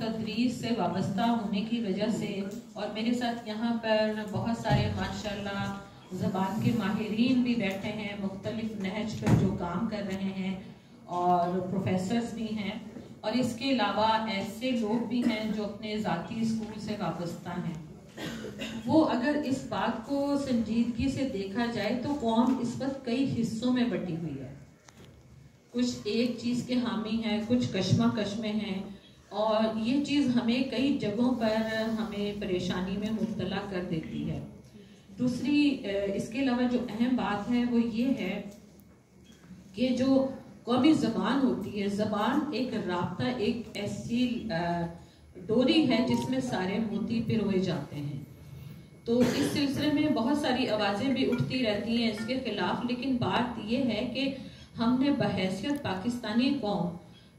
तदरीस से वाबस्ता होने की वजह से, और मेरे साथ यहाँ पर बहुत सारे माशाल्लाह ज़बान के माहिरीन भी बैठे हैं, मुख्तलिफ नहज पर जो काम कर रहे हैं, और प्रोफेसर्स भी हैं, और इसके अलावा ऐसे लोग भी हैं जो अपने ज़ाती स्कूल से वाबस्ता हैं। वो अगर इस बात को संजीदगी से देखा जाए तो कौम इस वक्त कई हिस्सों में बटी हुई है। कुछ एक चीज़ के हामी हैं, कुछ कश्मकश में हैं, और ये चीज़ हमें कई जगहों पर हमें परेशानी में मुब्तला कर देती है। दूसरी इसके अलावा जो अहम बात है वो ये है कि जो कौमी ज़बान होती है, ज़बान एक राब्ता, एक ऐसी डोरी है जिसमें सारे मोती पिरोए जाते हैं। तो इस सिलसिले में बहुत सारी आवाज़ें भी उठती रहती हैं इसके खिलाफ, लेकिन बात यह है कि हमने बहैसियत पाकिस्तानी कौम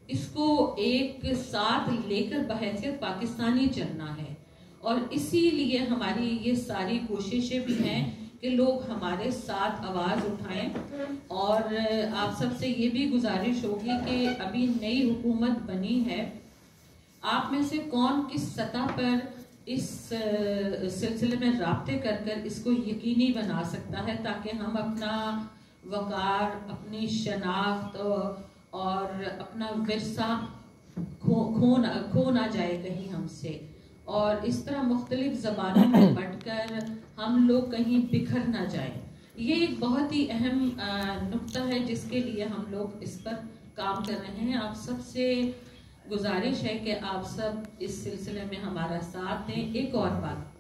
इसको एक साथ लेकर बहैसियत पाकिस्तानी चलना है, और इसीलिए हमारी ये सारी कोशिशें भी हैं कि लोग हमारे साथ आवाज़ उठाएं। और आप सबसे ये भी गुजारिश होगी कि अभी नई हुकूमत बनी है, आप में से कौन किस सतह पर इस सिलसिले में राब्ते कर कर इसको यकीनी बना सकता है ताकि हम अपना वक़ार, अपनी शनाख्त और अपना विरसा खो ना जाए कहीं हमसे, और इस तरह मुख्तलिफ ज़बानों में बंटकर हम लोग कहीं बिखर ना जाए। ये एक बहुत ही अहम नुक्ता है जिसके लिए हम लोग इस पर काम कर रहे हैं। आप सबसे गुजारिश है कि आप सब इस सिलसिले में हमारा साथ दें। एक और बात,